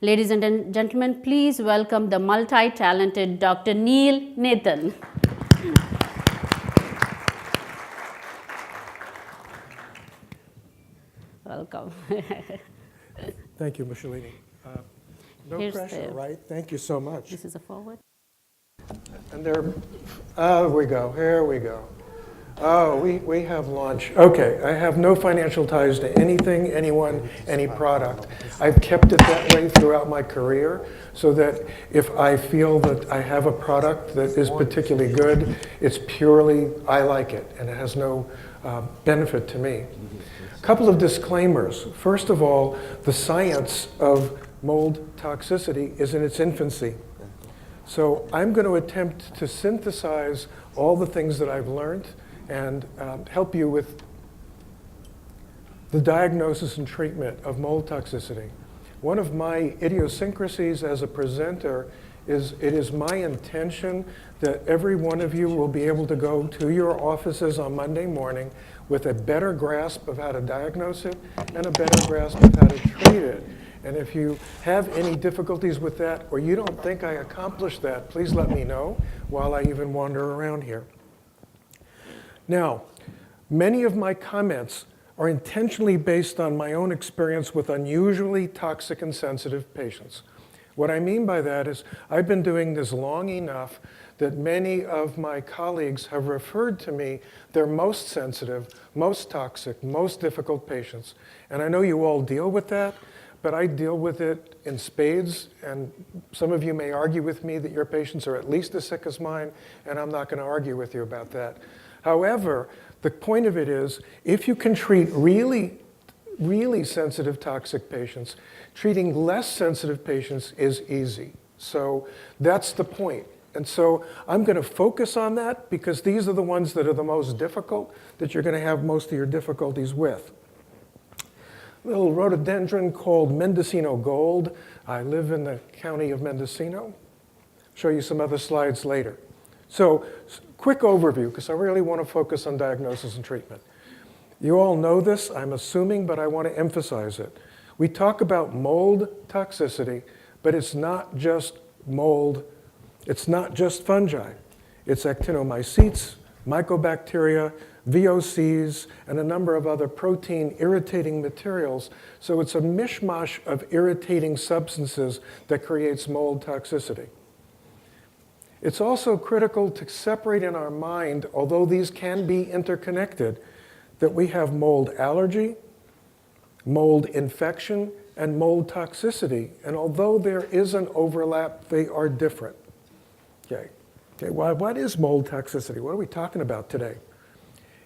Ladies and gentlemen, please welcome the multi-talented Dr. Neil Nathan. Welcome. Thank you, Michelini. No Here's pressure, the- right? Thank you so much. This is a forward. And there we go. Here we go. Oh, we have lunch. Okay, I have no financial ties to anything, anyone, any product. I've kept it that way throughout my career so that if I feel that I have a product that is particularly good, it's purely, I like it, and it has no benefit to me. A couple of disclaimers. First of all, the science of mold toxicity is in its infancy. So I'm going to attempt to synthesize all the things that I've learned and help you with the diagnosis and treatment of mold toxicity. One of my idiosyncrasies as a presenter is it is my intention that every one of you will be able to go to your offices on Monday morning with a better grasp of how to diagnose it and a better grasp of how to treat it. And if you have any difficulties with that or you don't think I accomplished that, please let me know while I even wander around here. Now, many of my comments are intentionally based on my own experience with unusually toxic and sensitive patients. What I mean by that is I've been doing this long enough that many of my colleagues have referred to me their most sensitive, most toxic, most difficult patients. And I know you all deal with that, but I deal with it in spades, and some of you may argue with me that your patients are at least as sick as mine, and I'm not going to argue with you about that. However, the point of it is, if you can treat really, really sensitive toxic patients, treating less sensitive patients is easy. So that's the point. And so I'm going to focus on that because these are the ones that are the most difficult, that you're going to have most of your difficulties with. Little rhododendron called Mendocino Gold. I live in the county of Mendocino. Show you some other slides later. So, quick overview, because I really want to focus on diagnosis and treatment. You all know this, I'm assuming, but I want to emphasize it. We talk about mold toxicity, but it's not just mold, it's not just fungi. It's actinomycetes, mycobacteria, VOCs, and a number of other protein irritating materials. So it's a mishmash of irritating substances that creates mold toxicity. It's also critical to separate in our mind, although these can be interconnected, that we have mold allergy, mold infection, and mold toxicity. And although there is an overlap, they are different. Okay, what is mold toxicity? What are we talking about today?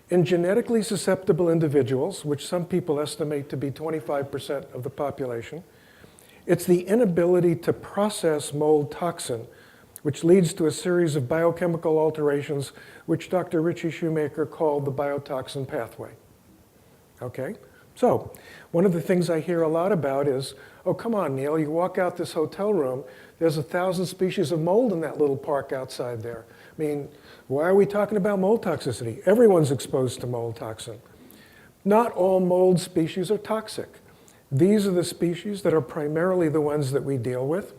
In genetically susceptible individuals, which some people estimate to be 25% of the population, it's the inability to process mold toxin, which leads to a series of biochemical alterations, which Dr. Richie Shoemaker called the biotoxin pathway. Okay, so one of the things I hear a lot about is, oh, come on, Neil, you walk out this hotel room, there's 1,000 species of mold in that little park outside there. I mean, why are we talking about mold toxicity? Everyone's exposed to mold toxin. Not all mold species are toxic. These are the species that are primarily the ones that we deal with,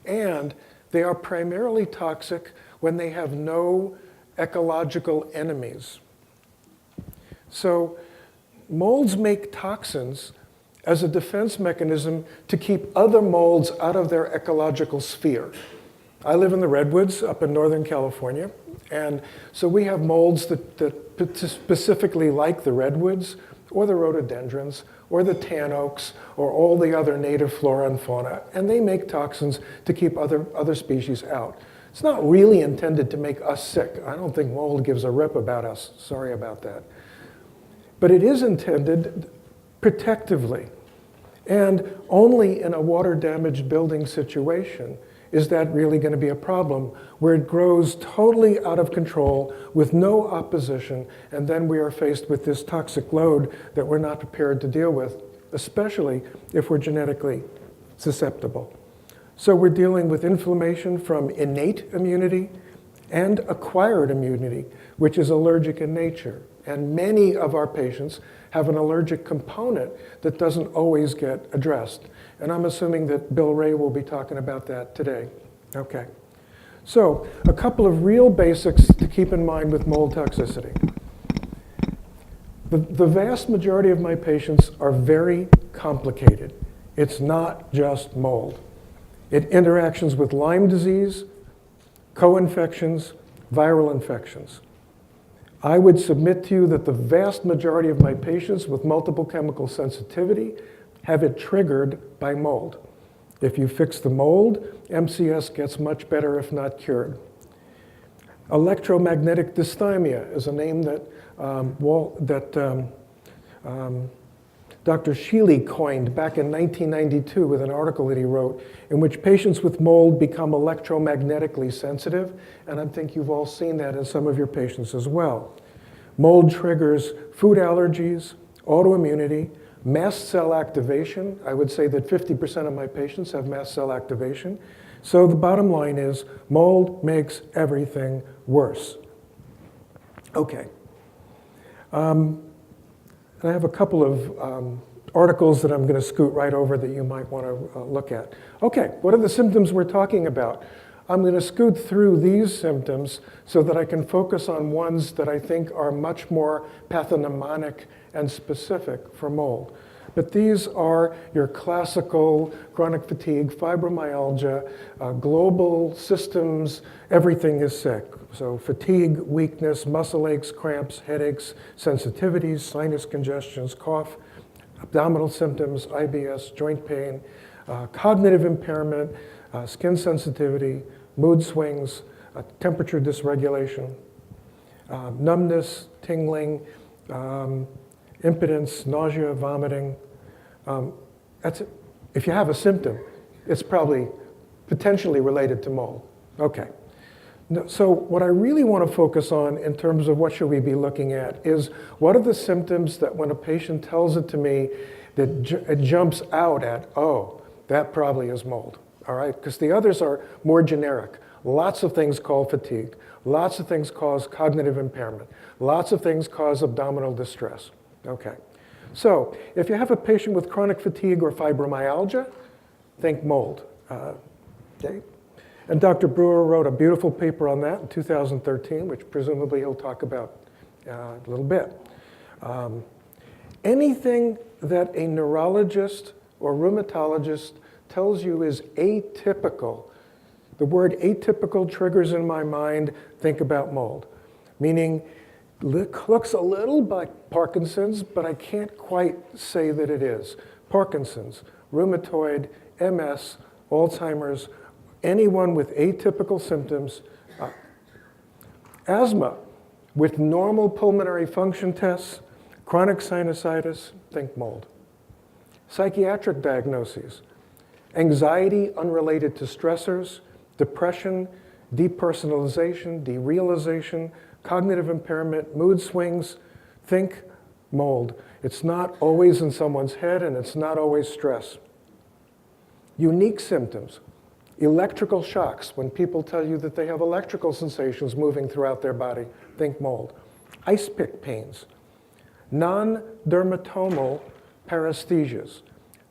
and they are primarily toxic when they have no ecological enemies. So molds make toxins as a defense mechanism to keep other molds out of their ecological sphere. I live in the redwoods up in Northern California, and so we have molds that specifically like the redwoods or the rhododendrons or the tan oaks or all the other native flora and fauna, and they make toxins to keep other species out. It's not really intended to make us sick. I don't think mold gives a rip about us. Sorry about that. But it is intended protectively, and only in a water-damaged building situation is that really going to be a problem, where it grows totally out of control with no opposition, and then we are faced with this toxic load that we're not prepared to deal with, especially if we're genetically susceptible. So we're dealing with inflammation from innate immunity and acquired immunity, which is allergic in nature. And many of our patients have an allergic component that doesn't always get addressed. And I'm assuming that Bill Ray will be talking about that today. Okay. So a couple of real basics to keep in mind with mold toxicity. The vast majority of my patients are very complicated. It's not just mold. It interactions with Lyme disease, co-infections, viral infections. I would submit to you that the vast majority of my patients with multiple chemical sensitivity have it triggered by mold. If you fix the mold, MCS gets much better, if not cured. Electromagnetic dysthymia is a name that, Dr. Shealy coined back in 1992 with an article that he wrote in which patients with mold become electromagnetically sensitive, and I think you've all seen that in some of your patients as well. Mold triggers food allergies, autoimmunity, mast cell activation. I would say that 50% of my patients have mast cell activation. So the bottom line is mold makes everything worse. Okay. I have a couple of articles that I'm going to scoot right over that you might want to look at. Okay, what are the symptoms we're talking about? I'm going to scoot through these symptoms so that I can focus on ones that I think are much more pathognomonic and specific for mold. But these are your classical chronic fatigue, fibromyalgia, global systems, everything is sick. So fatigue, weakness, muscle aches, cramps, headaches, sensitivities, sinus congestions, cough, abdominal symptoms, IBS, joint pain, cognitive impairment, skin sensitivity, mood swings, temperature dysregulation, numbness, tingling, impotence, nausea, vomiting. That's it. If you have a symptom, it's probably potentially related to mold. Okay. So what I really want to focus on in terms of what should we be looking at is what are the symptoms that when a patient tells it to me that it jumps out at, oh, that probably is mold, all right? Because the others are more generic. Lots of things cause fatigue. Lots of things cause cognitive impairment. Lots of things cause abdominal distress. Okay. So if you have a patient with chronic fatigue or fibromyalgia, think mold. Okay. And Dr. Brewer wrote a beautiful paper on that in 2013, which presumably he'll talk about a little bit. Anything that a neurologist or rheumatologist tells you is atypical, the word atypical triggers in my mind, think about mold, meaning looks a little like Parkinson's, but I can't quite say that it is. Parkinson's, rheumatoid, MS, Alzheimer's, anyone with atypical symptoms, asthma with normal pulmonary function tests, chronic sinusitis, think mold. Psychiatric diagnoses, anxiety unrelated to stressors, depression, depersonalization, derealization, cognitive impairment, mood swings, think mold. It's not always in someone's head and it's not always stress. Unique symptoms. Electrical shocks, when people tell you that they have electrical sensations moving throughout their body, think mold. Ice pick pains. Non-dermatomal paresthesias,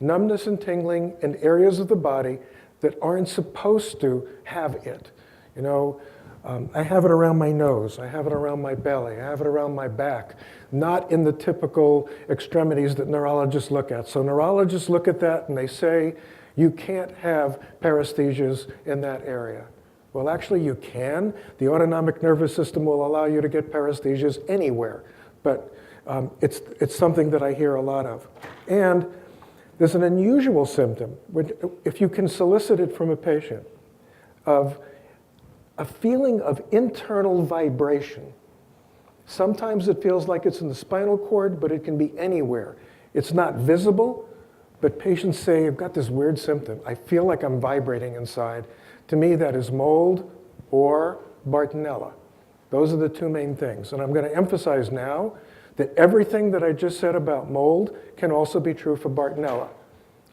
numbness and tingling in areas of the body that aren't supposed to have it. You know, I have it around my nose, I have it around my belly, I have it around my back, not in the typical extremities that neurologists look at. So neurologists look at that and they say, you can't have paresthesias in that area. Well, actually you can. The autonomic nervous system will allow you to get paresthesias anywhere, but it's something that I hear a lot of. And there's an unusual symptom, if you can solicit it from a patient, of a feeling of internal vibration. Sometimes it feels like it's in the spinal cord, but it can be anywhere. It's not visible, but patients say, I've got this weird symptom. I feel like I'm vibrating inside. To me, that is mold or Bartonella. Those are the two main things. And I'm going to emphasize now that everything that I just said about mold can also be true for Bartonella.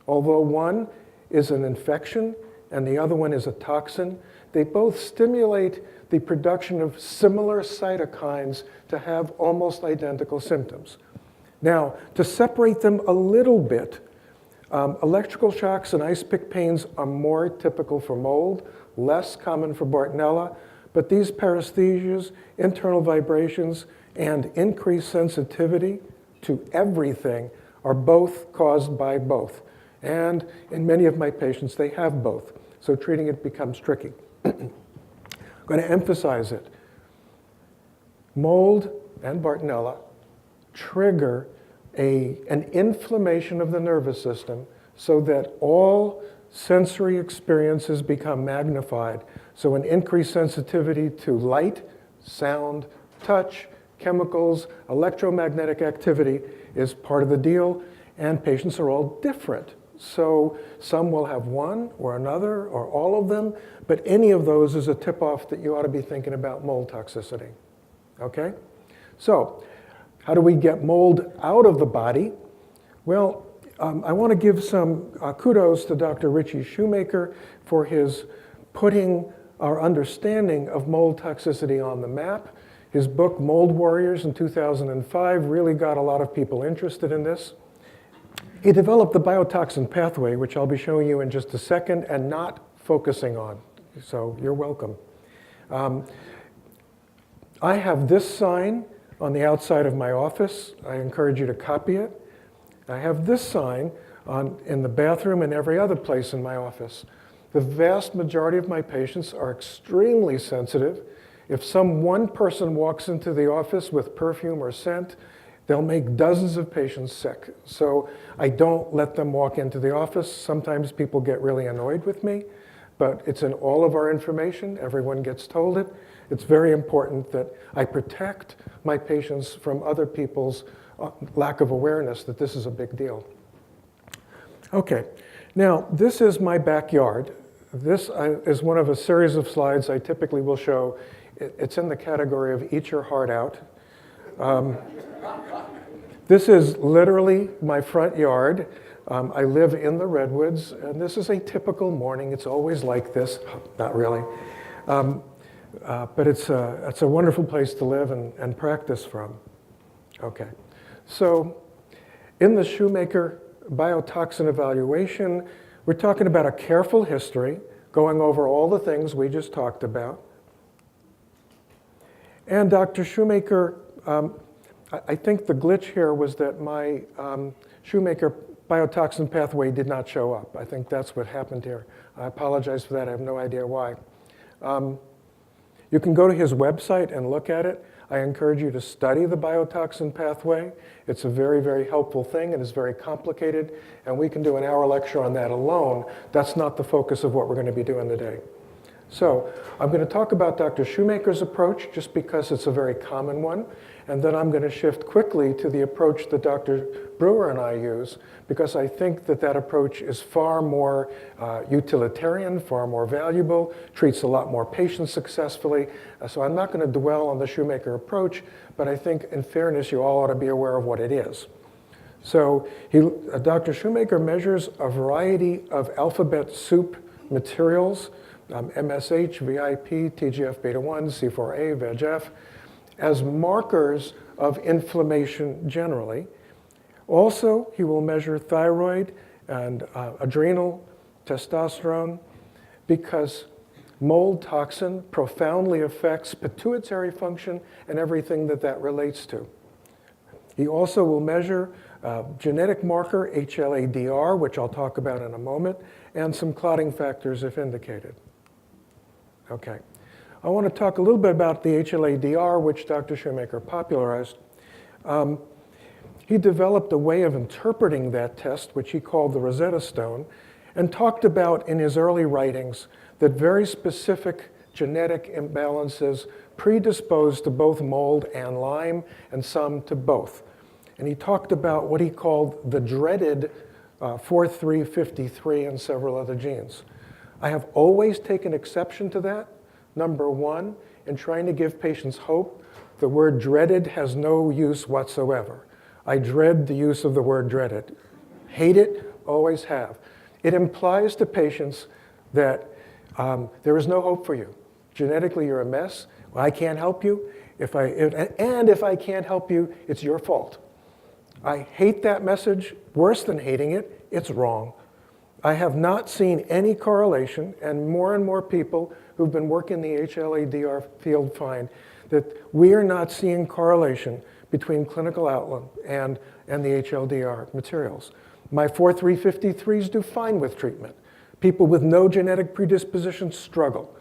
Although one is an infection and the other one is a toxin. They both stimulate the production of similar cytokines to have almost identical symptoms. Now, to separate them a little bit, electrical shocks and ice pick pains are more typical for mold, less common for Bartonella, but these paresthesias, internal vibrations, and increased sensitivity to everything are both caused by both. And in many of my patients, they have both. So treating it becomes tricky. I'm going to emphasize it. Mold and Bartonella trigger an inflammation of the nervous system so that all sensory experiences become magnified. So an increased sensitivity to light, sound, touch, chemicals, electromagnetic activity is part of the deal, and patients are all different. So some will have one or another or all of them, but any of those is a tip-off that you ought to be thinking about mold toxicity. Okay? So how do we get mold out of the body? Well, I want to give some kudos to Dr. Richie Shoemaker for his putting our understanding of mold toxicity on the map. His book, Mold Warriors, in 2005, really got a lot of people interested in this. He developed the biotoxin pathway, which I'll be showing you in just a second, and not focusing on. So you're welcome. I have this sign on the outside of my office. I encourage you to copy it. I have this sign in the bathroom and every other place in my office. The vast majority of my patients are extremely sensitive. If some one person walks into the office with perfume or scent, they'll make dozens of patients sick. So I don't let them walk into the office. Sometimes people get really annoyed with me, but it's in all of our information. Everyone gets told it. It's very important that I protect my patients from other people's lack of awareness that this is a big deal. Okay, now this is my backyard. This is one of a series of slides I typically will show. It's in the category of eat your heart out. This is literally my front yard. I live in the Redwoods, and this is a typical morning. It's always like this, not really. But it's a wonderful place to live and practice from. Okay, so in the Shoemaker biotoxin evaluation, we're talking about a careful history, going over all the things we just talked about. And Dr. Shoemaker, I think the glitch here was that my Shoemaker biotoxin pathway did not show up. I think that's what happened here. I apologize for that. I have no idea why. You can go to his website and look at it. I encourage you to study the biotoxin pathway. It's a very, very helpful thing, and it's very complicated, and we can do an hour lecture on that alone. That's not the focus of what we're going to be doing today. So I'm going to talk about Dr. Shoemaker's approach just because it's a very common one, and then I'm going to shift quickly to the approach that Dr. Brewer and I use because I think that that approach is far more utilitarian, far more valuable, treats a lot more patients successfully. So I'm not going to dwell on the Shoemaker approach, but I think in fairness you all ought to be aware of what it is. So Dr. Shoemaker measures a variety of alphabet soup materials, MSH, VIP, TGF-beta1, C4a, VEGF, as markers of inflammation generally. Also, he will measure thyroid and adrenal, testosterone, because mold toxin profoundly affects pituitary function and everything that relates to. He also will measure genetic marker, HLA-DR, which I'll talk about in a moment, and some clotting factors if indicated. Okay. I want to talk a little bit about the HLA-DR, which Dr. Shoemaker popularized. He developed a way of interpreting that test, which he called the Rosetta Stone, and talked about in his early writings that very specific genetic imbalances predispose to both mold and Lyme, and some to both. And he talked about what he called the dreaded 4353 and several other genes. I have always taken exception to that. Number one, in trying to give patients hope, the word dreaded has no use whatsoever. I dread the use of the word dreaded. Hate it, always have. It implies to patients that there is no hope for you. Genetically, you're a mess. I can't help you. If I can't help you, it's your fault. I hate that message. Worse than hating it, it's wrong. I have not seen any correlation, and more people who've been working the HLA-DR field find that we are not seeing correlation between clinical outcome and the HLDR materials. My 4353s do fine with treatment. People with no genetic predisposition struggle,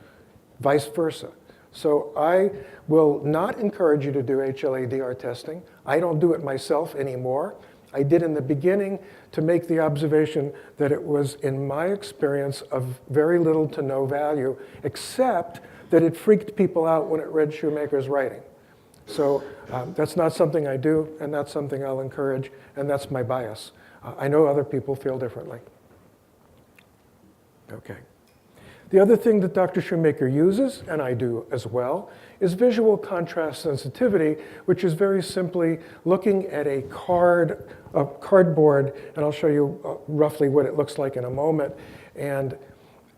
vice versa. So I will not encourage you to do HLA-DR testing. I don't do it myself anymore. I did in the beginning to make the observation that it was, in my experience, of very little to no value, except that it freaked people out when it read Shoemaker's writing. So that's not something I do, and that's something I'll encourage, and that's my bias. I know other people feel differently. Okay. The other thing that Dr. Shoemaker uses, and I do as well, is visual contrast sensitivity, which is very simply looking at a cardboard, and I'll show you roughly what it looks like in a moment, and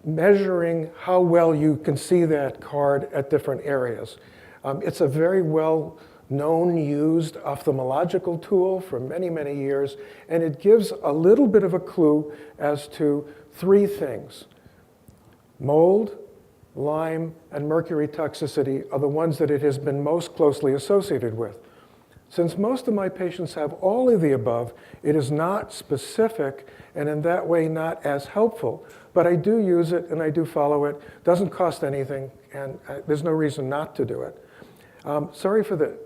measuring how well you can see that card at different areas. It's a very well-known, used ophthalmological tool for many years, and it gives a little bit of a clue as to three things. Mold, Lyme, and mercury toxicity are the ones that it has been most closely associated with. Since most of my patients have all of the above, it is not specific and in that way not as helpful, but I do use it and I do follow it. Doesn't cost anything, and there's no reason not to do it. Sorry for the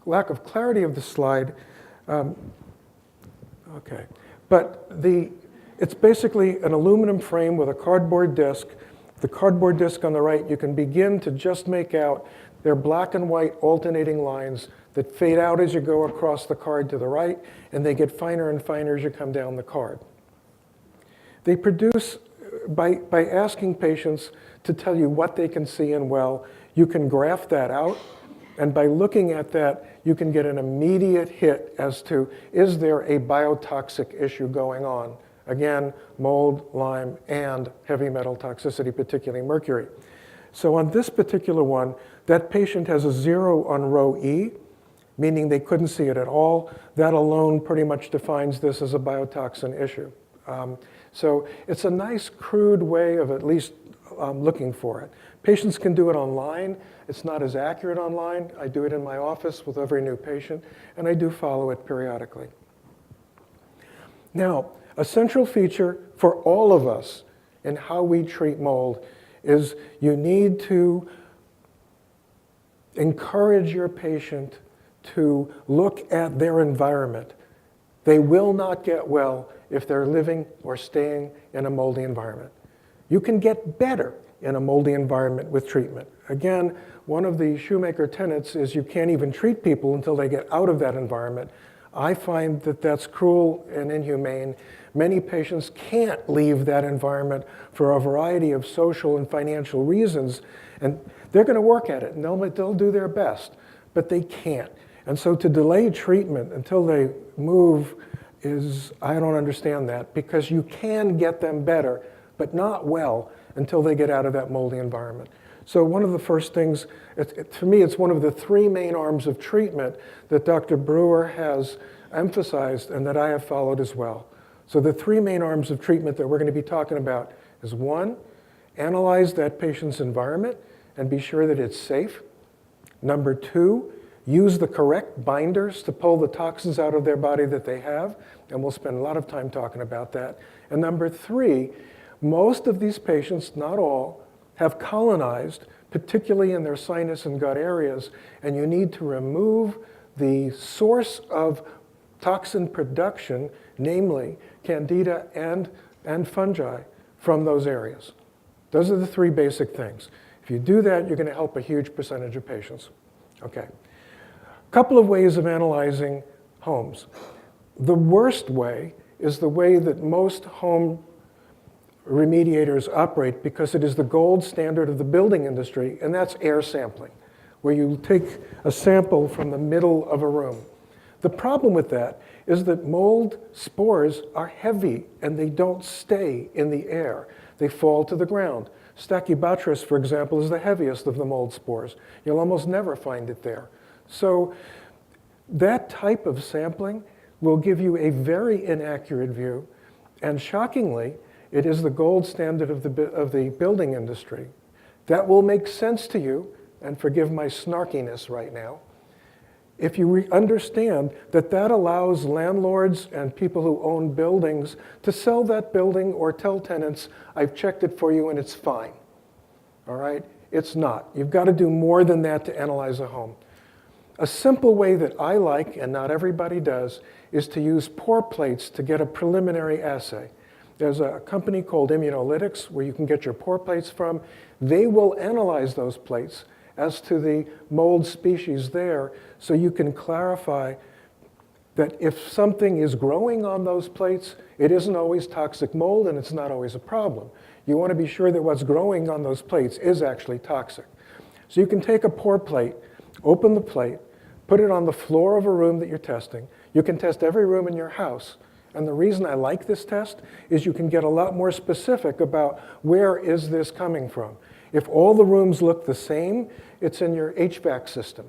lack of clarity of the slide. Okay, but it's basically an aluminum frame with a cardboard disc. The cardboard disc on the right, you can begin to just make out they're black and white alternating lines that fade out as you go across the card to the right, and they get finer and finer as you come down the card. They produce, by asking patients to tell you what they can see and well, you can graph that out, and by looking at that, you can get an immediate hit as to, is there a biotoxic issue going on? Again, mold, Lyme, and heavy metal toxicity, particularly mercury. So on this particular one, that patient has a 0 on row E, meaning they couldn't see it at all. That alone pretty much defines this as a biotoxin issue. So it's a nice, crude way of at least looking for it. Patients can do it online. It's not as accurate online. I do it in my office with every new patient, and I do follow it periodically. Now, a central feature for all of us in how we treat mold is you need to encourage your patient to look at their environment. They will not get well if they're living or staying in a moldy environment. You can get better in a moldy environment with treatment. Again, one of the Shoemaker tenets is you can't even treat people until they get out of that environment. I find that that's cruel and inhumane. Many patients can't leave that environment for a variety of social and financial reasons, and they're going to work at it, and they'll do their best, but they can't. And so to delay treatment until they move is, I don't understand that, because you can get them better, but not well until they get out of that moldy environment. So one of the first things, to me, it's one of the three main arms of treatment that Dr. Brewer has emphasized and that I have followed as well. So the three main arms of treatment that we're going to be talking about is one, analyze that patient's environment and be sure that it's safe. Number two, use the correct binders to pull the toxins out of their body that they have, and we'll spend a lot of time talking about that. And number three, most of these patients, not all, have colonized, particularly in their sinus and gut areas, and you need to remove the source of toxin production, namely candida and fungi, from those areas. Those are the three basic things. If you do that, you're going to help a huge percentage of patients. Okay. A couple of ways of analyzing homes. The worst way is the way that most home remediators operate, because it is the gold standard of the building industry, and that's air sampling, where you take a sample from the middle of a room. The problem with that is that mold spores are heavy and they don't stay in the air. they fall to the ground. Stachybotrys, for example, is the heaviest of the mold spores. You'll almost never find it there. So that type of sampling will give you a very inaccurate view, and shockingly, it is the gold standard of the building industry. That will make sense to you, and forgive my snarkiness right now, if you understand that that allows landlords and people who own buildings to sell that building or tell tenants, I've checked it for you and it's fine. All right? It's not. You've got to do more than that to analyze a home. A simple way that I like, and not everybody does, is to use pore plates to get a preliminary assay. There's a company called Immunolytics where you can get your pore plates from. They will analyze those plates as to the mold species there, so you can clarify that if something is growing on those plates, it isn't always toxic mold and it's not always a problem. You want to be sure that what's growing on those plates is actually toxic. So you can take a pore plate, open the plate, put it on the floor of a room that you're testing. You can test every room in your house. And the reason I like this test is you can get a lot more specific about where is this coming from. If all the rooms look the same, it's in your HVAC system.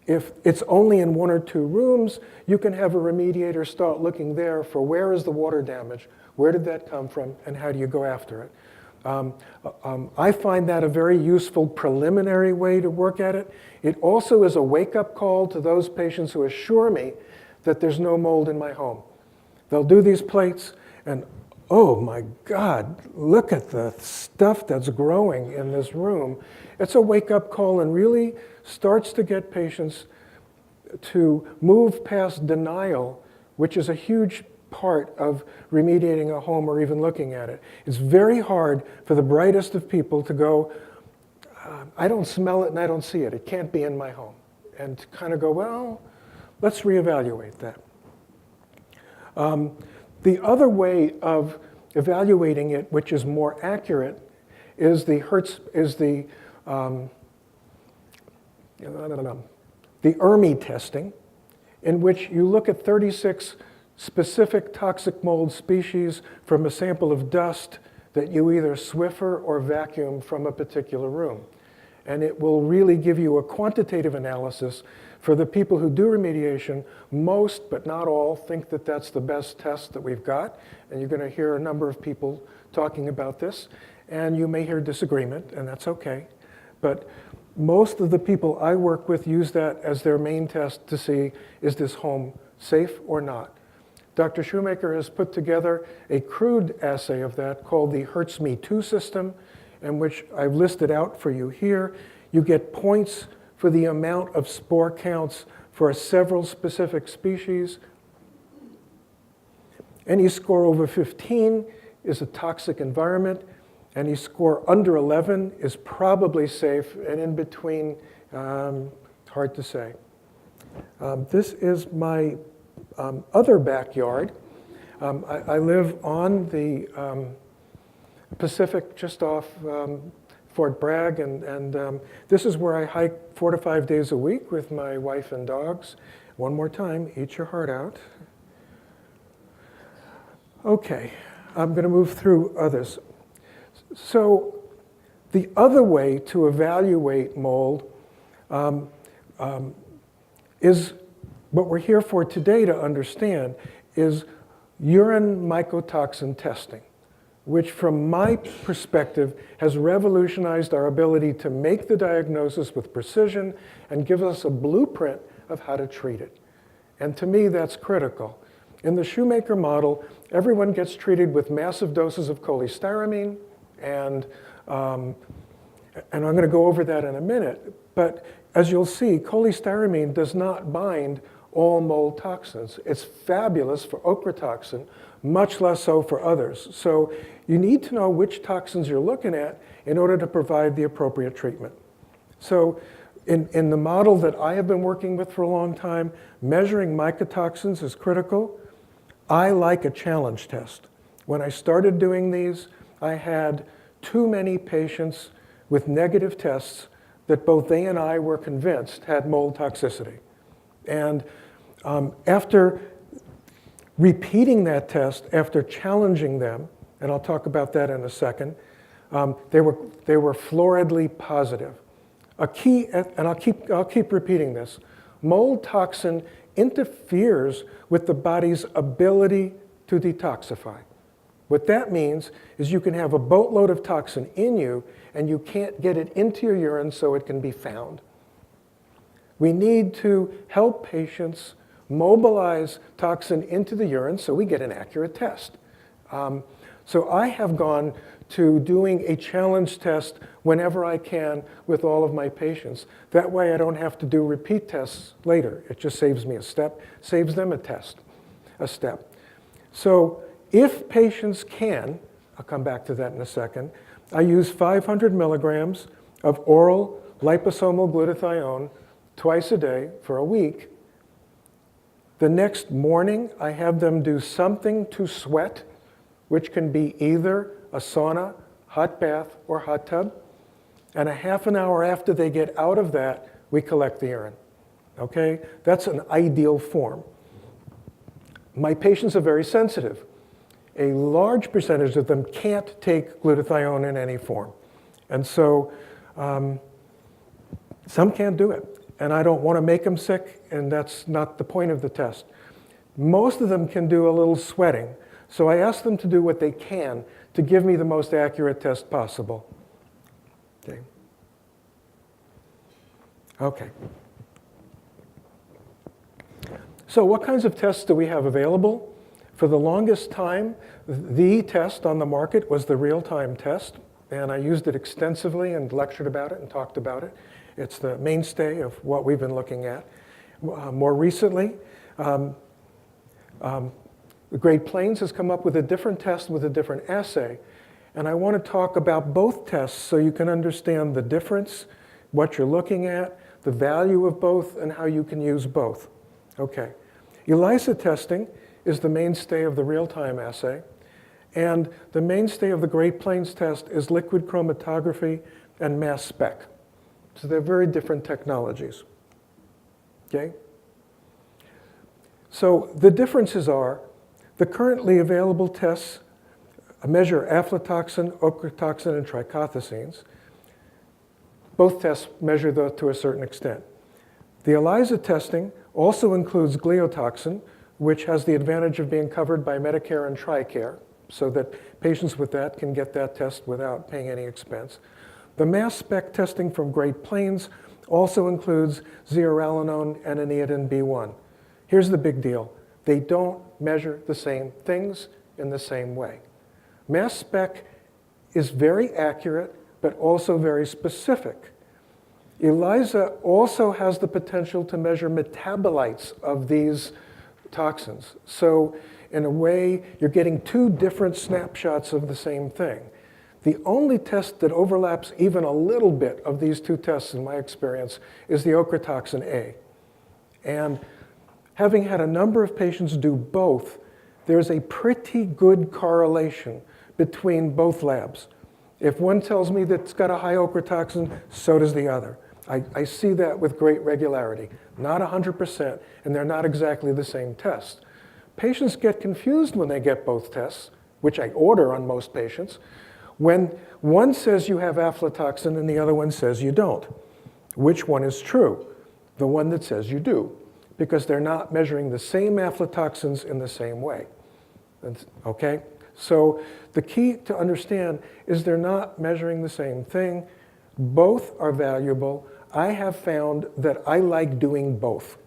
If it's only in 1 or 2 rooms, you can have a remediator start looking there for where is the water damage, where did that come from, and how do you go after it. I find that a very useful preliminary way to work at it. It also is a wake-up call to those patients who assure me that there's no mold in my home. They'll do these plates, and oh my God, look at the stuff that's growing in this room. It's a wake-up call and really starts to get patients to move past denial, which is a huge part of remediating a home or even looking at it. It's very hard for the brightest of people to go, I don't smell it and I don't see it. It can't be in my home. And to kind of go, well, let's reevaluate that. The other way of evaluating it, which is more accurate, is the ERMI testing, in which you look at 36 specific toxic mold species from a sample of dust that you either Swiffer or vacuum from a particular room. And it will really give you a quantitative analysis. For the people who do remediation, most, but not all, think that that's the best test that we've got. And you're going to hear a number of people talking about this. And you may hear disagreement, and that's okay. But most of the people I work with use that as their main test to see, is this home safe or not? Dr. Shoemaker has put together a crude assay of that called the HERTZ-Me2 system, in which I've listed out for you here. You get points for the amount of spore counts for several specific species. Any score over 15 is a toxic environment. Any score under 11 is probably safe, and in between, hard to say. This is my other backyard. I live on the Pacific, just off Fort Bragg, and this is where I hike 4 to 5 days a week with my wife and dogs. One more time, eat your heart out. Okay, I'm going to move through others. So the other way to evaluate mold is what we're here for today to understand, is urine mycotoxin testing, which from my perspective has revolutionized our ability to make the diagnosis with precision and give us a blueprint of how to treat it. And to me, that's critical. In the Shoemaker model, everyone gets treated with massive doses of cholestyramine, and I'm going to go over that in a minute. But as you'll see, cholestyramine does not bind all mold toxins. It's fabulous for ochratoxin, much less so for others. So you need to know which toxins you're looking at in order to provide the appropriate treatment. So in the model that I have been working with for a long time, measuring mycotoxins is critical. I like a challenge test. When I started doing these, I had too many patients with negative tests that both they and I were convinced had mold toxicity. And after repeating that test, after challenging them, and I'll talk about that in a second. They were floridly positive. A key, and I'll keep repeating this, mold toxin interferes with the body's ability to detoxify. What that means is you can have a boatload of toxin in you and you can't get it into your urine so it can be found. We need to help patients mobilize toxin into the urine so we get an accurate test. So I have gone to doing a challenge test whenever I can with all of my patients. That way I don't have to do repeat tests later. It just saves me a step, saves them a step. So if patients can, I'll come back to that in a second, I use 500 milligrams of oral liposomal glutathione twice a day for a week. The next morning, I have them do something to sweat, which can be either a sauna, hot bath, or hot tub. And a half an hour after they get out of that, we collect the urine. Okay? That's an ideal form. My patients are very sensitive. A large percentage of them can't take glutathione in any form. And so some can't do it. And I don't want to make them sick, and that's not the point of the test. Most of them can do a little sweating. So I ask them to do what they can to give me the most accurate test possible. Okay. Okay. So what kinds of tests do we have available? For the longest time, the test on the market was the real-time test, and I used it extensively and lectured about it and talked about it. It's the mainstay of what we've been looking at. More recently, the Great Plains has come up with a different test with a different assay, and I want to talk about both tests so you can understand the difference, what you're looking at, the value of both, and how you can use both. Okay. ELISA testing is the mainstay of the real-time assay, and the mainstay of the Great Plains test is liquid chromatography and mass spec. So they're very different technologies. Okay? So the differences are the currently available tests measure aflatoxin, ochratoxin, and trichothecenes. Both tests measure those to a certain extent. The ELISA testing also includes GLIOTOXIN, which has the advantage of being covered by Medicare and TRICARE, so that patients with that can get that test without paying any expense. The mass spec testing from Great Plains also includes zearalenone and aneadine B1. Here's the big deal. They don't measure the same things in the same way. Mass spec is very accurate, but also very specific. ELISA also has the potential to measure metabolites of these toxins. So in a way, you're getting two different snapshots of the same thing. The only test that overlaps even a little bit of these two tests, in my experience, is the ochratoxin A. And having had a number of patients do both, there's a pretty good correlation between both labs. If one tells me that it's got a high ochratoxin, so does the other. I see that with great regularity. Not 100%, and they're not exactly the same test. Patients get confused when they get both tests, which I order on most patients, when one says you have aflatoxin and the other one says you don't. Which one is true? The one that says you do, because they're not measuring the same aflatoxins in the same way. Okay? So the key to understand is they're not measuring the same thing. Both are valuable. I have found that I like doing both.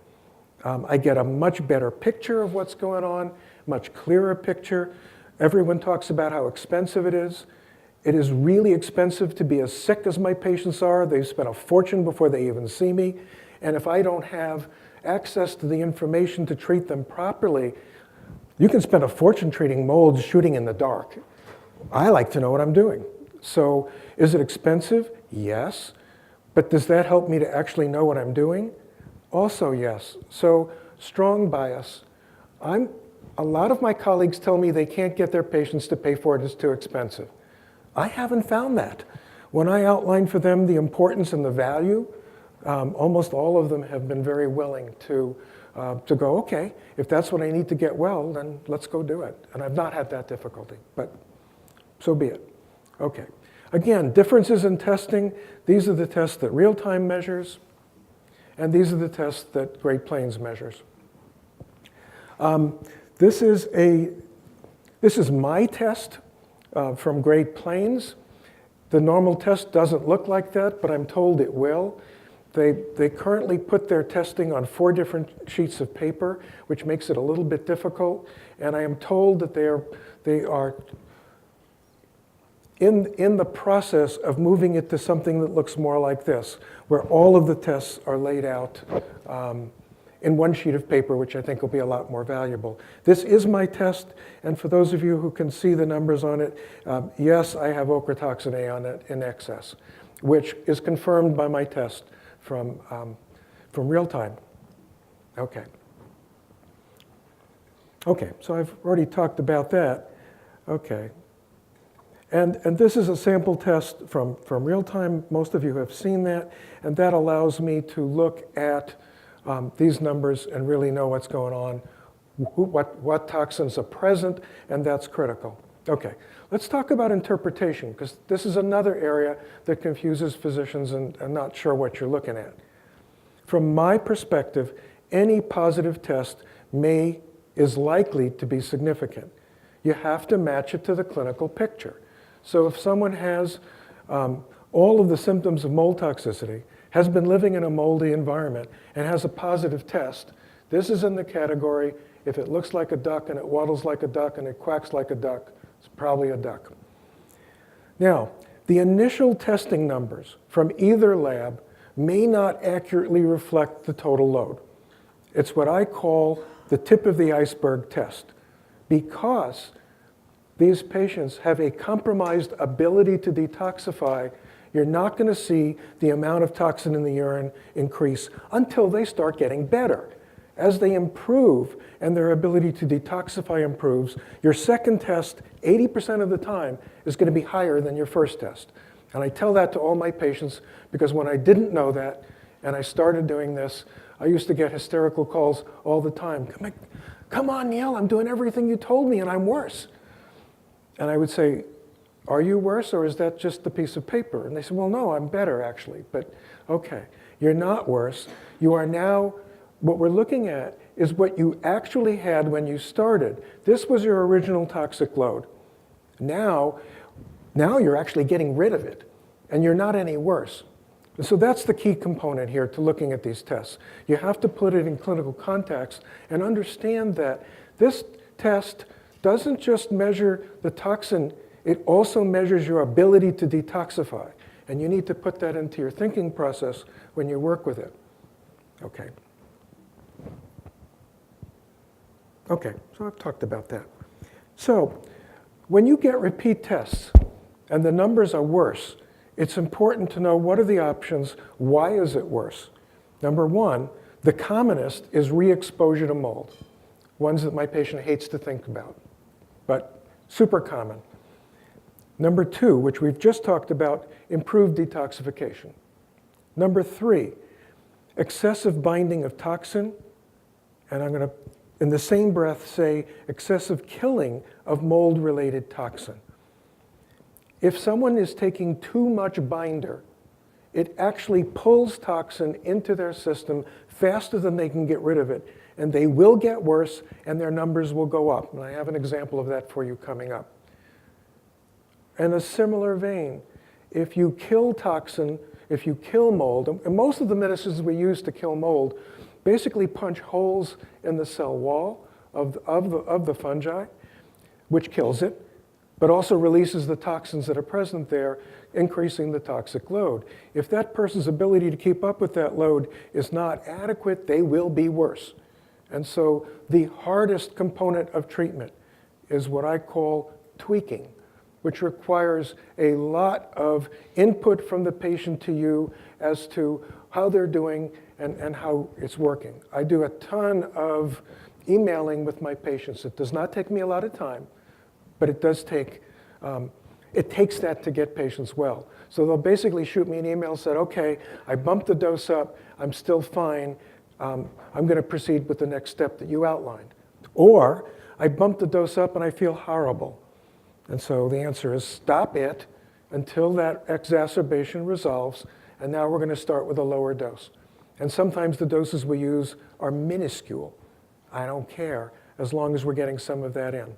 I get a much better picture of what's going on, much clearer picture. Everyone talks about how expensive it is. It is really expensive to be as sick as my patients are. They spend a fortune before they even see me. And if I don't have access to the information to treat them properly, you can spend a fortune treating molds shooting in the dark. I like to know what I'm doing. So is it expensive? Yes. But does that help me to actually know what I'm doing? Also yes. So strong bias. A lot of my colleagues tell me they can't get their patients to pay for it, it's too expensive. I haven't found that. When I outline for them the importance and the value, almost all of them have been very willing to go, okay, if that's what I need to get well, then let's go do it. And I've not had that difficulty. But so be it. Okay. Again, differences in testing. These are the tests that real-time measures, and these are the tests that Great Plains measures. This is my test from Great Plains. The normal test doesn't look like that, but I'm told it will. They currently put their testing on 4 different sheets of paper, which makes it a little bit difficult. And I am told that they are in the process of moving it to something that looks more like this, where all of the tests are laid out in one sheet of paper, which I think will be a lot more valuable. This is my test, and for those of you who can see the numbers on it, yes, I have ochratoxin A on it in excess, which is confirmed by my test from real time. Okay. Okay, so I've already talked about that. Okay. And this is a sample test from real time. Most of you have seen that, and that allows me to look at these numbers and really know what's going on, what toxins are present, and that's critical. Okay, let's talk about interpretation, because this is another area that confuses physicians and I'm not sure what you're looking at. From my perspective, any positive test is likely to be significant. You have to match it to the clinical picture. So if someone has all of the symptoms of mold toxicity, has been living in a moldy environment, and has a positive test, this is in the category, if it looks like a duck and it waddles like a duck and it quacks like a duck, it's probably a duck. Now, the initial testing numbers from either lab may not accurately reflect the total load. It's what I call the tip of the iceberg test, because these patients have a compromised ability to detoxify. You're not going to see the amount of toxin in the urine increase until they start getting better. As they improve and their ability to detoxify improves, your second test, 80% of the time, is going to be higher than your first test. And I tell that to all my patients because when I didn't know that and I started doing this, I used to get hysterical calls all the time. Come on, Neil, I'm doing everything you told me and I'm worse. And I would say, are you worse, or is that just the piece of paper? And they said, well, no, I'm better, actually. But okay, you're not worse. You are now, what we're looking at is what you actually had when you started. This was your original toxic load. Now you're actually getting rid of it, and you're not any worse. And so that's the key component here to looking at these tests. You have to put it in clinical context and understand that this test doesn't just measure the toxin, it also measures your ability to detoxify. And you need to put that into your thinking process when you work with it. Okay. Okay, so I've talked about that. So when you get repeat tests and the numbers are worse, it's important to know what are the options, why is it worse? Number one, the commonest is re-exposure to mold, ones that my patient hates to think about, but super common. Number two, which we've just talked about, improved detoxification. Number three, excessive binding of toxin, and I'm going to, in the same breath, say excessive killing of mold-related toxin. If someone is taking too much binder, it actually pulls toxin into their system faster than they can get rid of it, and they will get worse, and their numbers will go up. And I have an example of that for you coming up. In a similar vein, if you kill toxin, if you kill mold, and most of the medicines we use to kill mold basically punch holes in the cell wall of the fungi, which kills it, but also releases the toxins that are present there, increasing the toxic load. If that person's ability to keep up with that load is not adequate, they will be worse. And so the hardest component of treatment is what I call tweaking, which requires a lot of input from the patient to you as to how they're doing and how it's working. I do a ton of emailing with my patients. It does not take me a lot of time, but it does take, it takes that to get patients well. So they'll basically shoot me an email and say, okay, I bumped the dose up, I'm still fine, I'm going to proceed with the next step that you outlined. Or I bumped the dose up and I feel horrible. And so the answer is stop it until that exacerbation resolves, and now we're going to start with a lower dose. And sometimes the doses we use are minuscule. I don't care, as long as we're getting some of that in.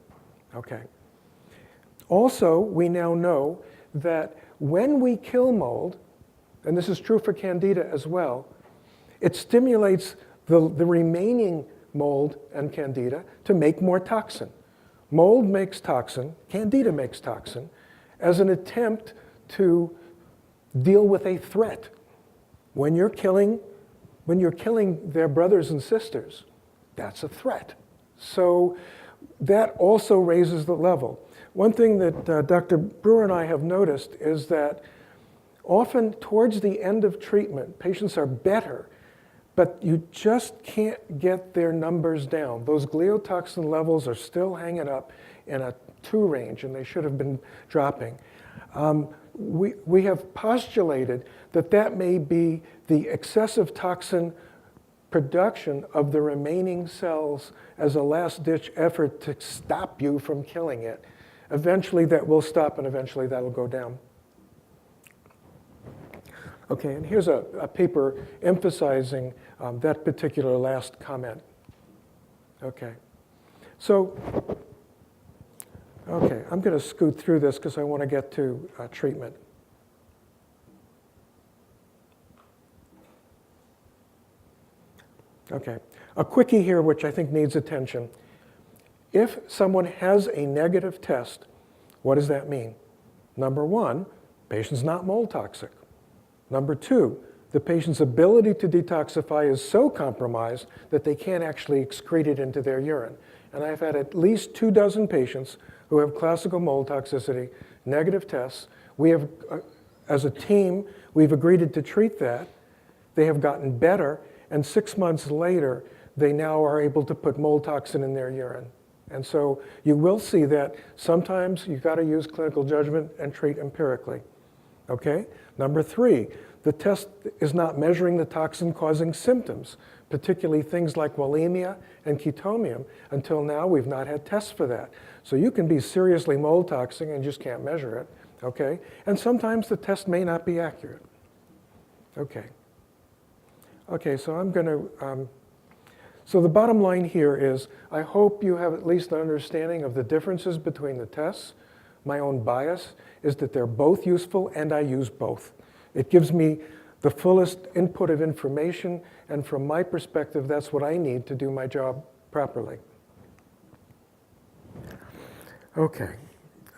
Okay. Also, we now know that when we kill mold, and this is true for Candida as well, it stimulates the remaining mold and Candida to make more toxin. Mold makes toxin, Candida makes toxin, as an attempt to deal with a threat. When you're killing their brothers and sisters, that's a threat. So that also raises the level. One thing that Dr. Brewer and I have noticed is that often towards the end of treatment, patients are better, but you just can't get their numbers down. Those gliotoxin levels are still hanging up in a 2 range, and they should have been dropping. We have postulated that that may be the excessive toxin production of the remaining cells as a last-ditch effort to stop you from killing it. Eventually that will stop, and eventually that will go down. Okay, and here's a paper emphasizing that particular last comment. Okay, so, okay, I'm going to scoot through this because I want to get to treatment. Okay, a quickie here which I think needs attention. If someone has a negative test, what does that mean? Number 1, patient's not mold toxic. Number 2, the patient's ability to detoxify is so compromised that they can't actually excrete it into their urine. And I've had at least 24 patients who have classical mold toxicity, negative tests. We have, as a team, we've agreed to treat that. They have gotten better, and 6 months later, they now are able to put mold toxin in their urine. And so you will see that sometimes you've got to use clinical judgment and treat empirically. Okay? Number 3, the test is not measuring the toxin-causing symptoms, particularly things like bulimia and chetomium. Until now, we've not had tests for that. So you can be seriously mold toxic and just can't measure it. Okay? And sometimes the test may not be accurate. Okay. Okay, so I'm going to, so the bottom line here is I hope you have at least an understanding of the differences between the tests. My own bias is that they're both useful, and I use both. It gives me the fullest input of information, and from my perspective, that's what I need to do my job properly. Okay,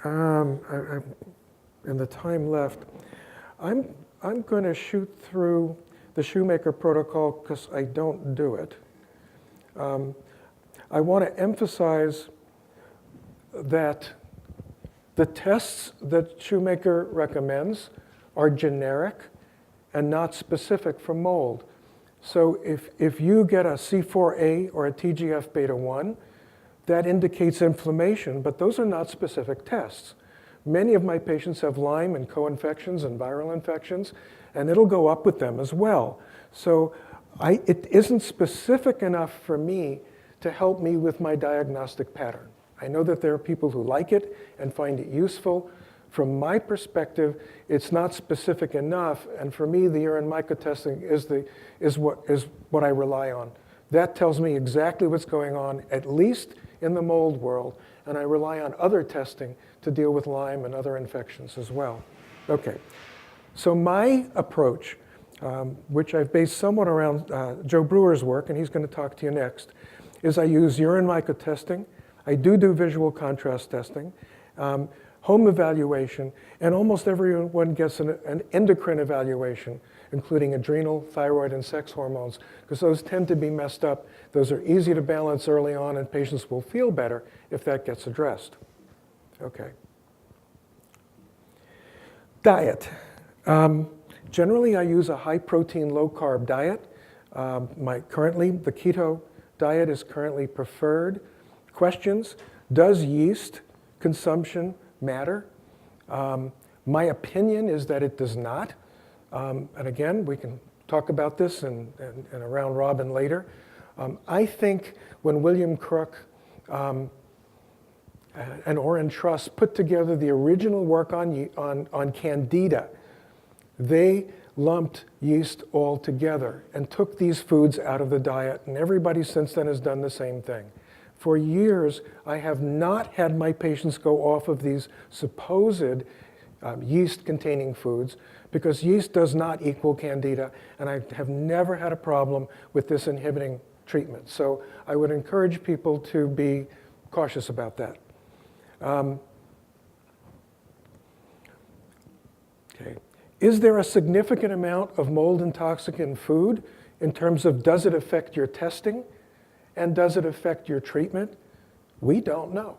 in the time left, I'm going to shoot through the Shoemaker protocol because I don't do it. I want to emphasize that the tests that Shoemaker recommends are generic and not specific for mold. So if you get a C4A or a TGF-beta1, that indicates inflammation, but those are not specific tests. Many of my patients have Lyme and co-infections and viral infections, and it'll go up with them as well. So it isn't specific enough for me to help me with my diagnostic pattern. I know that there are people who like it and find it useful. From my perspective, it's not specific enough, and for me, the urine mycotesting is what I rely on. That tells me exactly what's going on, at least in the mold world, and I rely on other testing to deal with Lyme and other infections as well. Okay, so my approach, which I've based somewhat around Joe Brewer's work, and he's going to talk to you next, is I use urine mycotesting. I do visual contrast testing, home evaluation, and almost everyone gets an endocrine evaluation, including adrenal, thyroid, and sex hormones, because those tend to be messed up. Those are easy to balance early on, and patients will feel better if that gets addressed. Okay. Diet. Generally, I use a high-protein, low-carb diet. Currently, the keto diet is currently preferred. Questions: does yeast consumption matter? My opinion is that it does not. And again, we can talk about this in a round robin later. I think when William Crook and Oren Truss put together the original work on Candida. They lumped yeast all together and took these foods out of the diet, and everybody since then has done the same thing. For years, I have not had my patients go off of these supposed yeast-containing foods because yeast does not equal Candida, and I have never had a problem with this inhibiting treatment. So I would encourage people to be cautious about that. Okay. Is there a significant amount of mold and toxic in food in terms of does it affect your testing and does it affect your treatment? We don't know.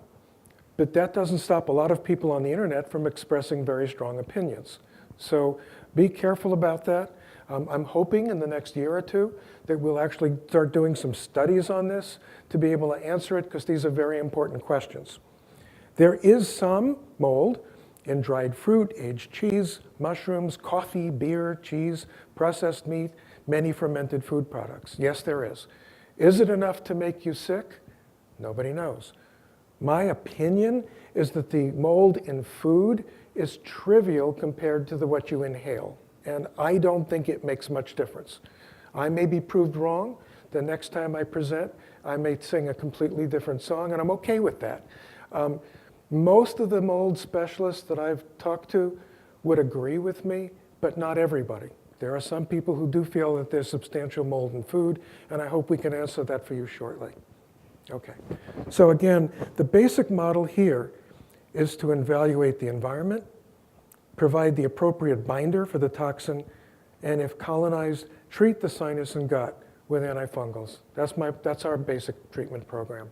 But that doesn't stop a lot of people on the internet from expressing very strong opinions. So be careful about that. I'm hoping in the next year or two that we'll actually start doing some studies on this to be able to answer it, because these are very important questions. There is some mold in dried fruit, aged cheese, mushrooms, coffee, beer, cheese, processed meat, many fermented food products. Yes, there is. Is it enough to make you sick? Nobody knows. My opinion is that the mold in food is trivial compared to what you inhale. And I don't think it makes much difference. I may be proved wrong. The next time I present, I may sing a completely different song, and I'm okay with that. Most of the mold specialists that I've talked to would agree with me, but not everybody. There are some people who do feel that there's substantial mold in food, and I hope we can answer that for you shortly. Okay, so again, the basic model here is to evaluate the environment, provide the appropriate binder for the toxin, and if colonized, treat the sinus and gut with antifungals. That's our basic treatment program.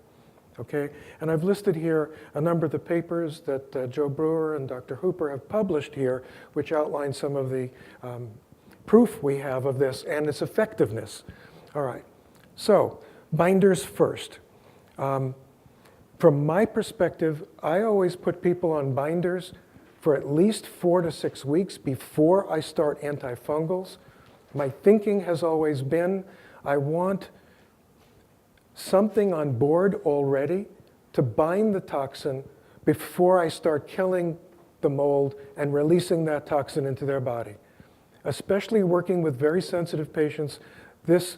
Okay, and I've listed here a number of the papers that Joe Brewer and Dr. Hooper have published here, which outline some of the proof we have of this and its effectiveness. All right, so binders first. From my perspective, I always put people on binders for at least 4 to 6 weeks before I start antifungals. My thinking has always been, I want something on board already to bind the toxin before I start killing the mold and releasing that toxin into their body. Especially working with very sensitive patients, this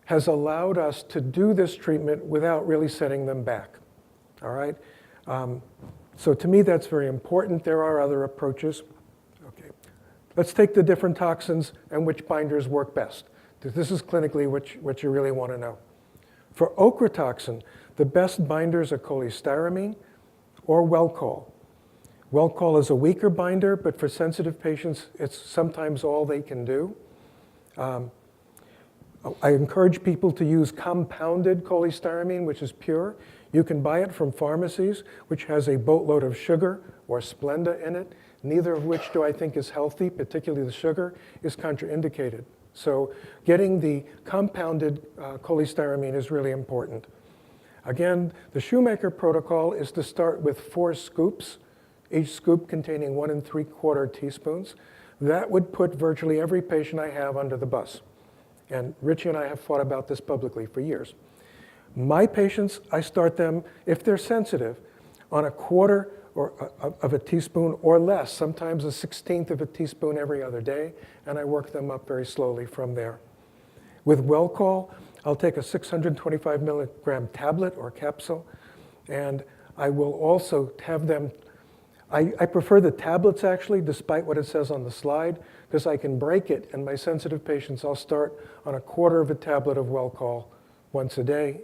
has allowed us to do this treatment without really setting them back. All right? So to me, that's very important. There are other approaches. Okay. Let's take the different toxins and which binders work best. This is clinically what you really want to know. For ochratoxin, the best binders are cholestyramine or Welchol. Welchol is a weaker binder, but for sensitive patients, it's sometimes all they can do. I encourage people to use compounded cholestyramine, which is pure. You can buy it from pharmacies, which has a boatload of sugar or Splenda in it, neither of which do I think is healthy, particularly the sugar, is contraindicated. So getting the compounded cholestyramine is really important. Again, the Shoemaker protocol is to start with 4 scoops, each scoop containing 1 3/4 teaspoons. That would put virtually every patient I have under the bus. And Richie and I have fought about this publicly for years. My patients, I start them, if they're sensitive, on 1/4 of a teaspoon or less, sometimes a 1/16 of a teaspoon every other day, and I work them up very slowly from there. With Welchol, I'll take a 625 milligram tablet or capsule, and I will also have them, I prefer the tablets actually, despite what it says on the slide, because I can break it, and my sensitive patients, I'll start on 1/4 of a tablet of Welchol once a day.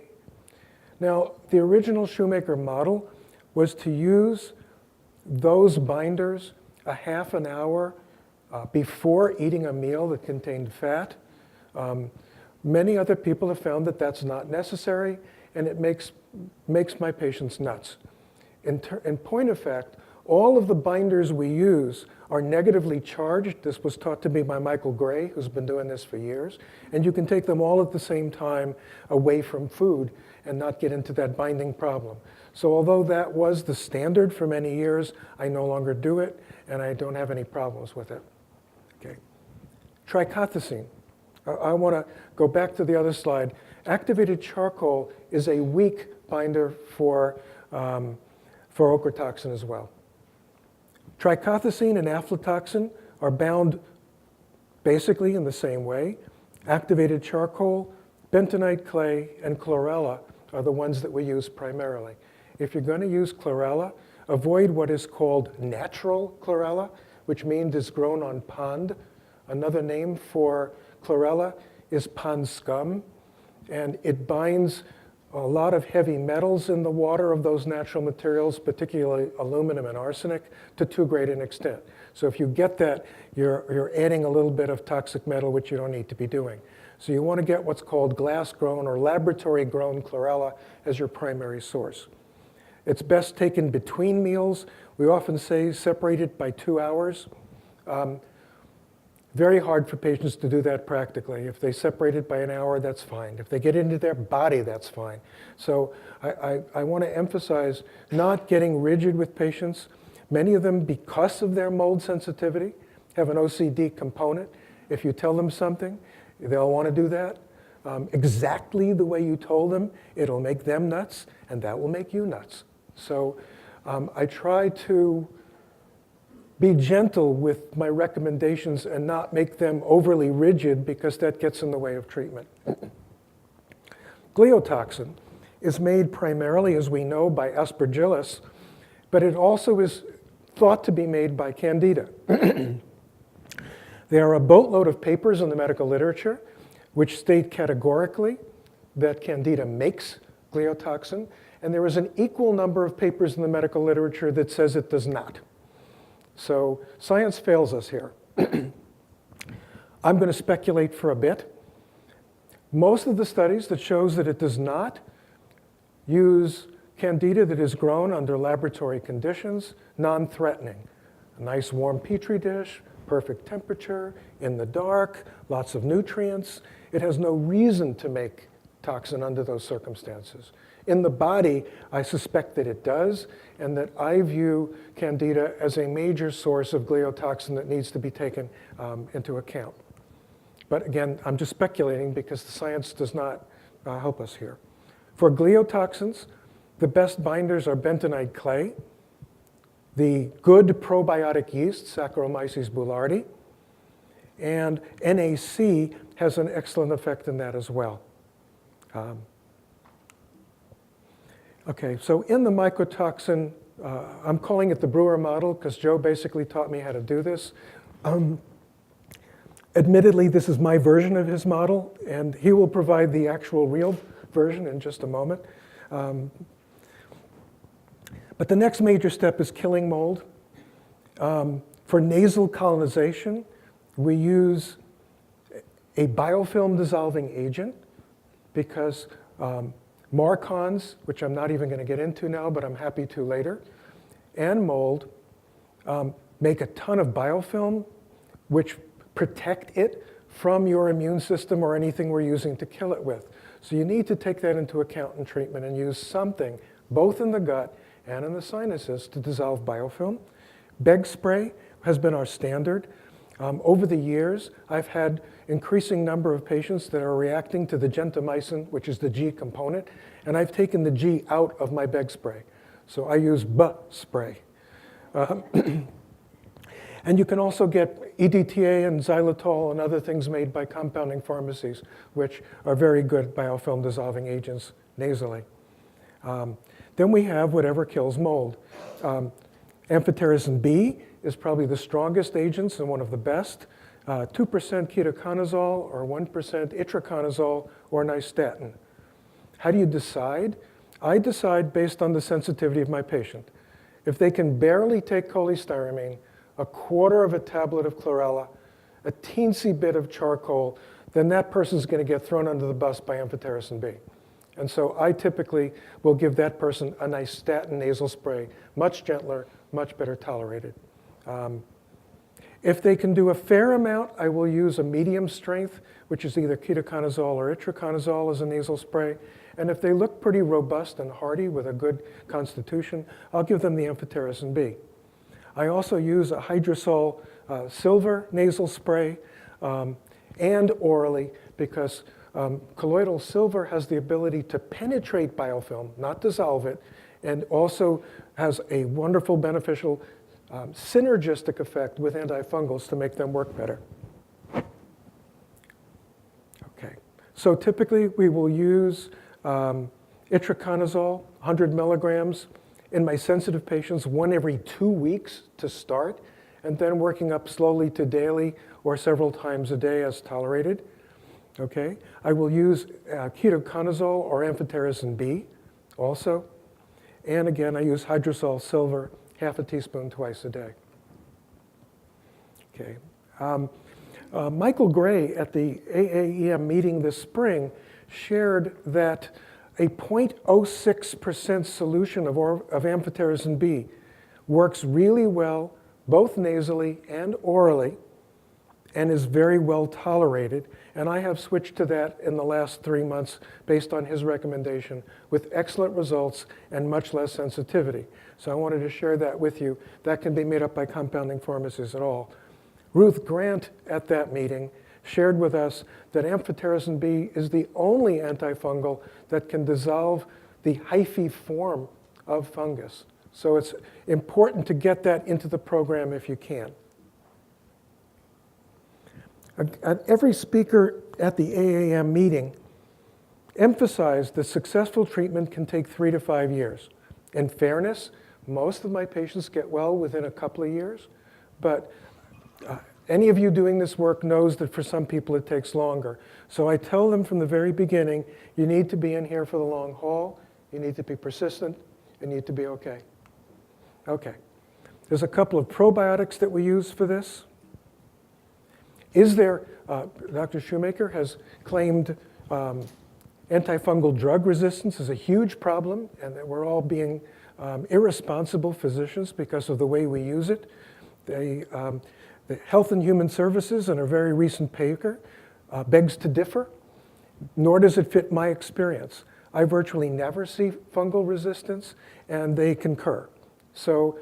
Now, the original Shoemaker model was to use those binders a half an hour before eating a meal that contained fat. Many other people have found that that's not necessary, and it makes my patients nuts. In point of fact, all of the binders we use are negatively charged. This was taught to me by Michael Gray, who's been doing this for years. And you can take them all at the same time away from food and not get into that binding problem. So although that was the standard for many years, I no longer do it, and I don't have any problems with it. Okay. Tricotocin. I want to go back to the other slide. Activated charcoal is a weak binder for for ochratoxin as well. Trichothecene and aflatoxin are bound basically in the same way. Activated charcoal, bentonite clay, and chlorella are the ones that we use primarily. If you're going to use chlorella, avoid what is called natural chlorella, which means it's grown on pond. Another name for chlorella is pond scum, and it binds a lot of heavy metals in the water of those natural materials, particularly aluminum and arsenic, to too great an extent. So if you get that, you're adding a little bit of toxic metal, which you don't need to be doing. So you want to get what's called glass-grown or laboratory-grown chlorella as your primary source. It's best taken between meals. We often say separate it by 2 hours. Very hard for patients to do that practically. If they separate it by an hour, that's fine. If they get into their body, that's fine. So I want to emphasize not getting rigid with patients. Many of them, because of their mold sensitivity, have an OCD component. If you tell them something, they'll want to do that exactly the way you told them. It'll make them nuts, and that will make you nuts. So I try to be gentle with my recommendations and not make them overly rigid, because that gets in the way of treatment. GLIOTOXIN is made primarily, as we know, by Aspergillus, but it also is thought to be made by Candida. There are a boatload of papers in the medical literature which state categorically that Candida makes gliotoxin, and there is an equal number of papers in the medical literature that says it does not. So science fails us here. I'm going to speculate for a bit. Most of the studies that shows that it does not use Candida that is grown under laboratory conditions, non-threatening. A nice warm petri dish, perfect temperature, in the dark, lots of nutrients. It has no reason to make toxin under those circumstances. In the body, I suspect that it does, and that I view Candida as a major source of gliotoxin that needs to be taken into account. But again, I'm just speculating because the science does not help us here. For gliotoxins, the best binders are bentonite clay, the good probiotic yeast, Saccharomyces boulardii, and NAC has an excellent effect in that as well. Okay, so in the mycotoxin, I'm calling it the BREWER model because Joe basically taught me how to do this. Admittedly, this is my version of his model, and he will provide the actual real version in just a moment. But the next major step is killing mold. For nasal colonization, we use a biofilm dissolving agent because Marcons, which I'm not even going to get into now, but I'm happy to later, and mold make a ton of biofilm, which protect it from your immune system or anything we're using to kill it with. So you need to take that into account in treatment and use something, both in the gut and in the sinuses, to dissolve biofilm. Beg spray has been our standard. Over the years, I've had increasing number of patients that are reacting to the gentamicin, which is the G component, and I've taken the G out of my beg spray. So I use B spray. And you can also get EDTA and xylitol and other things made by compounding pharmacies, which are very good biofilm dissolving agents nasally. Then we have whatever kills mold. Amphotericin B is probably the strongest agents and one of the best. 2% ketoconazole or 1% itraconazole or nystatin. How do you decide? I decide based on the sensitivity of my patient. If they can barely take cholestyramine, a quarter of a tablet of chlorella, a teensy bit of charcoal, then that person's going to get thrown under the bus by amphotericin B. And so I typically will give that person a nystatin nasal spray, much gentler, much better tolerated. If they can do a fair amount, I will use a medium strength, which is either ketoconazole or itraconazole as a nasal spray. And if they look pretty robust and hardy with a good constitution, I'll give them the amphotericin B. I also use a hydrosol silver nasal spray and orally because colloidal silver has the ability to penetrate biofilm, not dissolve it, and also has a wonderful beneficial synergistic effect with antifungals to make them work better. Okay, so typically we will use itraconazole, 100 milligrams, in my sensitive patients 1 every 2 weeks to start, and then working up slowly to daily or several times a day as tolerated. Okay, I will use ketoconazole or amphotericin B also. And again, I use hydrosol silver, half a teaspoon twice a day. Okay. Michael Gray at the AAEM meeting this spring shared that a 0.06% solution of amphotericin B works really well both nasally and orally and is very well tolerated. And I have switched to that in the last 3 months based on his recommendation with excellent results and much less sensitivity. So I wanted to share that with you. That can be made up by compounding pharmacies at all. Ruth Grant at that meeting shared with us that amphotericin B is the only antifungal that can dissolve the hyphae form of fungus. So it's important to get that into the program if you can. Every speaker at the AAEM meeting emphasized that successful treatment can take 3 to 5 years. In fairness, most of my patients get well within a couple of years, but any of you doing this work knows that for some people it takes longer. So I tell them from the very beginning, you need to be in here for the long haul, you need to be persistent, you need to be okay. Okay, there's a couple of probiotics that we use for this. Is there, Dr. Shoemaker has claimed antifungal drug resistance is a huge problem and that we're all being irresponsible physicians because of the way we use it. The Health and Human Services in a very recent paper begs to differ, nor does it fit my experience. I virtually never see fungal resistance and they concur. So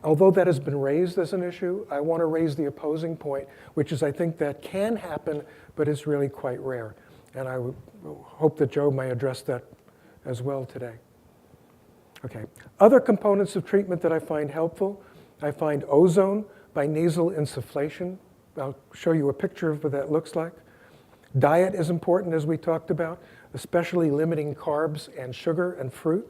although that has been raised as an issue, I want to raise the opposing point, which is I think that can happen, but it's really quite rare. And I would hope that Joe may address that as well today. Okay, other components of treatment that I find helpful, I find ozone by nasal insufflation. I'll show you a picture of what that looks like. Diet is important, as we talked about, especially limiting carbs and sugar and fruit.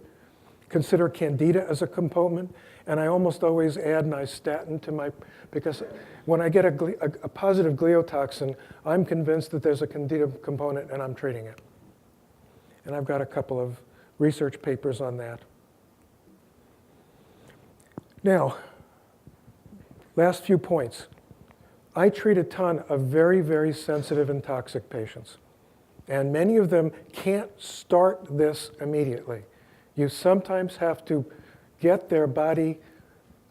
Consider candida as a component, and I almost always add nystatin to my, because when I get a positive gliotoxin, I'm convinced that there's a candida component and I'm treating it. And I've got a couple of research papers on that. Now, last few points. I treat a ton of very, very sensitive and toxic patients, and many of them can't start this immediately. You sometimes have to get their body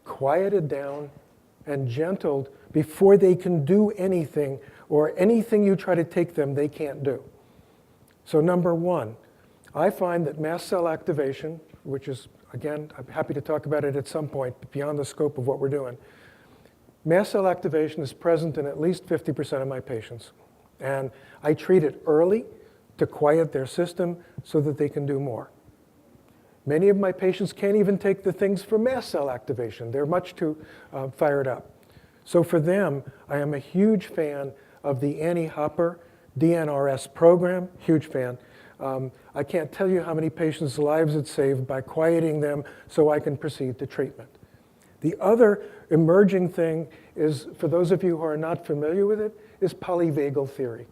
quieted down and gentled before they can do anything, or anything you try to take them, they can't do. So number one, I find that mast cell activation, which is, again, I'm happy to talk about it at some point, but beyond the scope of what we're doing, mast cell activation is present in at least 50% of my patients. And I treat it early to quiet their system so that they can do more. Many of my patients can't even take the things for mast cell activation. They're much too fired up. So for them, I am a huge fan of the Annie Hopper DNRS program, huge fan. I can't tell you how many patients' lives it saved by quieting them so I can proceed to treatment. The other emerging thing is, for those of you who are not familiar with it, is polyvagal theory,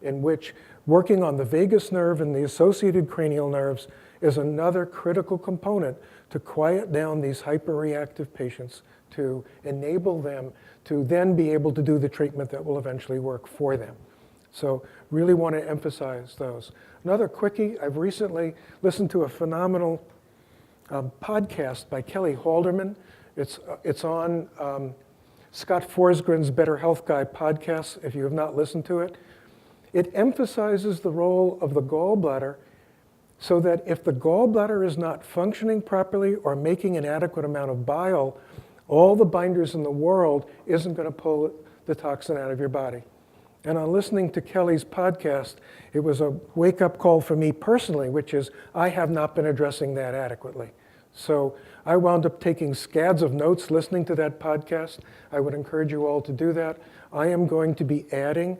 in which working on the vagus nerve and the associated cranial nerves is another critical component to quiet down these hyperreactive patients, to enable them to then be able to do the treatment that will eventually work for them. So really want to emphasize those. Another quickie, I've recently listened to a phenomenal podcast by Kelly Halderman. It's on Scott Forsgren's Better Health Guide podcast, if you have not listened to it. It emphasizes the role of the gallbladder so that if the gallbladder is not functioning properly or making an adequate amount of bile, all the binders in the world isn't going to pull the toxin out of your body. And on listening to Kelly's podcast, it was a wake-up call for me personally, which is I have not been addressing that adequately. So I wound up taking scads of notes listening to that podcast. I would encourage you all to do that. I am going to be adding,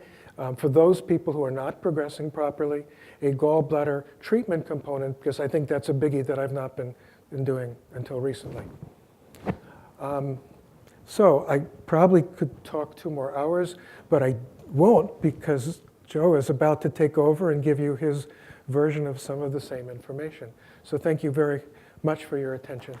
for those people who are not progressing properly, a gallbladder treatment component, because I think that's a biggie that I've not been doing until recently. So I probably could talk 2 more hours, but I won't, because Joe is about to take over and give you his version of some of the same information. So thank you very much for your attention.